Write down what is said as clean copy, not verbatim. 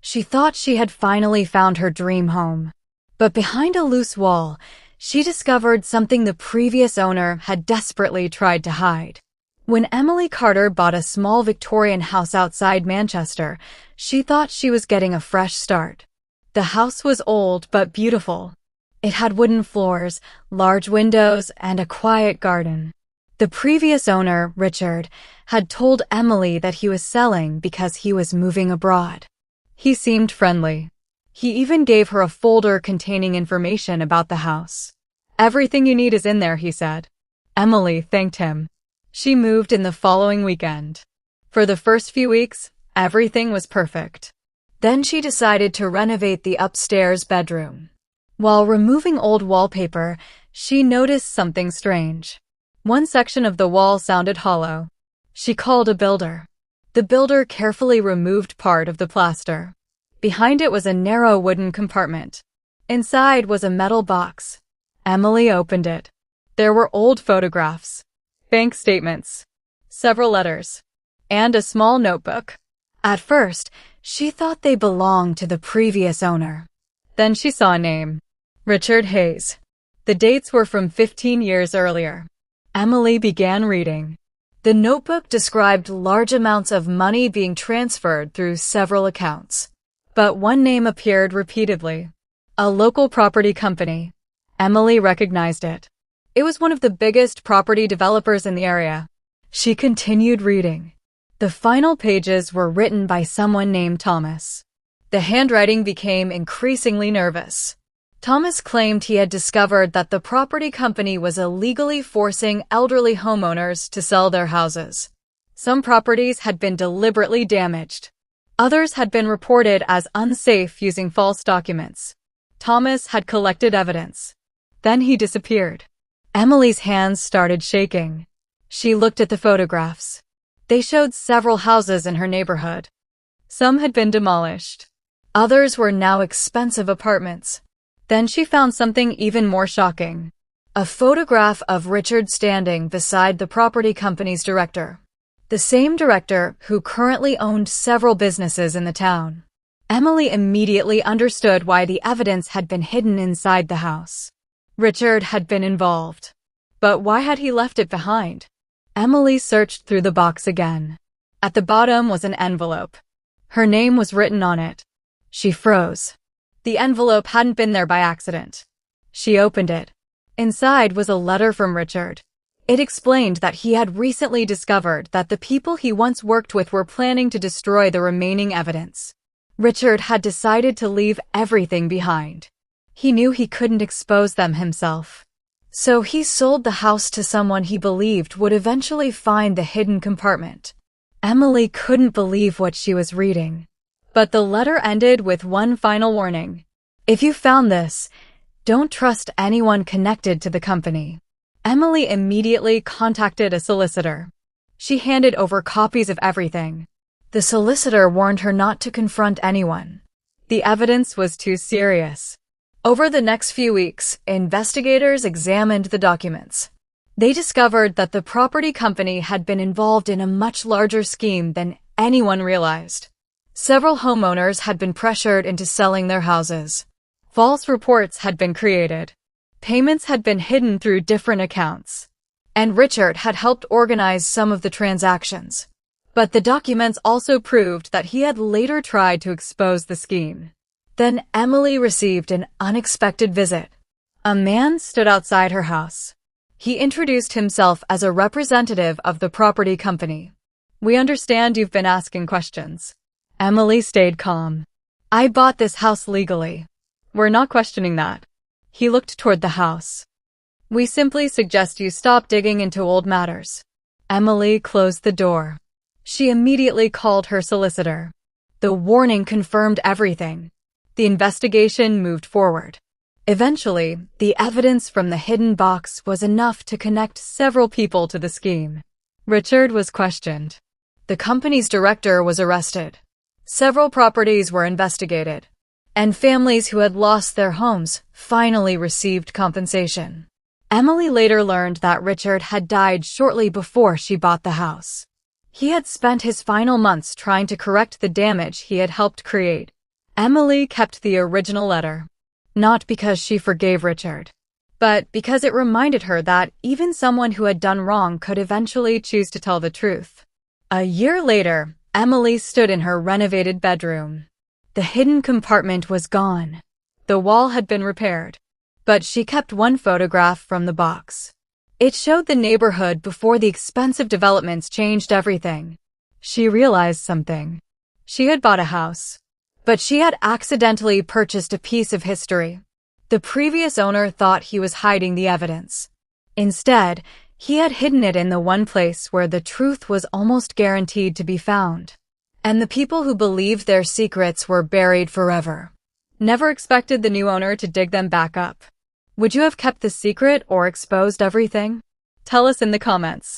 She thought she had finally found her dream home. But behind a loose wall, she discovered something the previous owner had desperately tried to hide. When Emily Carter bought a small Victorian house outside Manchester, she thought she was getting a fresh start. The house was old but beautiful. It had wooden floors, large windows, and a quiet garden. The previous owner, Richard, had told Emily that he was selling because he was moving abroad. He seemed friendly. He even gave her a folder containing information about the house. "Everything you need is in there," he said. Emily thanked him. She moved in the following weekend. For the first few weeks, everything was perfect. Then she decided to renovate the upstairs bedroom. While removing old wallpaper, she noticed something strange. One section of the wall sounded hollow. She called a builder. The builder carefully removed part of the plaster. Behind it was a narrow wooden compartment. Inside was a metal box. Emily opened it. There were old photographs, bank statements, several letters, and a small notebook. At first, she thought they belonged to the previous owner. Then she saw a name: Richard Hayes. The dates were from 15 years earlier. Emily began reading. The notebook described large amounts of money being transferred through several accounts. But one name appeared repeatedly: a local property company. Emily recognized it. It was one of the biggest property developers in the area. She continued reading. The final pages were written by someone named Thomas. The handwriting became increasingly nervous. Thomas claimed he had discovered that the property company was illegally forcing elderly homeowners to sell their houses. Some properties had been deliberately damaged. Others had been reported as unsafe using false documents. Thomas had collected evidence. Then he disappeared. Emily's hands started shaking. She looked at the photographs. They showed several houses in her neighborhood. Some had been demolished. Others were now expensive apartments. Then she found something even more shocking: a photograph of Richard standing beside the property company's director. The same director who currently owned several businesses in the town. Emily immediately understood why the evidence had been hidden inside the house. Richard had been involved. But why had he left it behind? Emily searched through the box again. At the bottom was an envelope. Her name was written on it. She froze. The envelope hadn't been there by accident. She opened it. Inside was a letter from Richard. It explained that he had recently discovered that the people he once worked with were planning to destroy the remaining evidence. Richard had decided to leave everything behind. He knew he couldn't expose them himself. So he sold the house to someone he believed would eventually find the hidden compartment. Emily couldn't believe what she was reading. But the letter ended with one final warning: "If you found this, don't trust anyone connected to the company." Emily immediately contacted a solicitor. She handed over copies of everything. The solicitor warned her not to confront anyone. The evidence was too serious. Over the next few weeks, investigators examined the documents. They discovered that the property company had been involved in a much larger scheme than anyone realized. Several homeowners had been pressured into selling their houses. False reports had been created. Payments had been hidden through different accounts. And Richard had helped organize some of the transactions. But the documents also proved that he had later tried to expose the scheme. Then Emily received an unexpected visit. A man stood outside her house. He introduced himself as a representative of the property company. "We understand you've been asking questions." Emily stayed calm. "I bought this house legally." "We're not questioning that." He looked toward the house. "We simply suggest you stop digging into old matters." Emily closed the door. She immediately called her solicitor. The warning confirmed everything. The investigation moved forward. Eventually, the evidence from the hidden box was enough to connect several people to the scheme. Richard was questioned. The company's director was arrested. Several properties were investigated. And families who had lost their homes finally received compensation. Emily later learned that Richard had died shortly before she bought the house. He had spent his final months trying to correct the damage he had helped create. Emily kept the original letter, not because she forgave Richard, but because it reminded her that even someone who had done wrong could eventually choose to tell the truth. A year later, Emily stood in her renovated bedroom. The hidden compartment was gone. The wall had been repaired, but she kept one photograph from the box. It showed the neighborhood before the expensive developments changed everything. She realized something. She had bought a house, but she had accidentally purchased a piece of history. The previous owner thought he was hiding the evidence. Instead, he had hidden it in the one place where the truth was almost guaranteed to be found. And the people who believed their secrets were buried forever. Never expected the new owner to dig them back up. Would you have kept the secret or exposed everything? Tell us in the comments.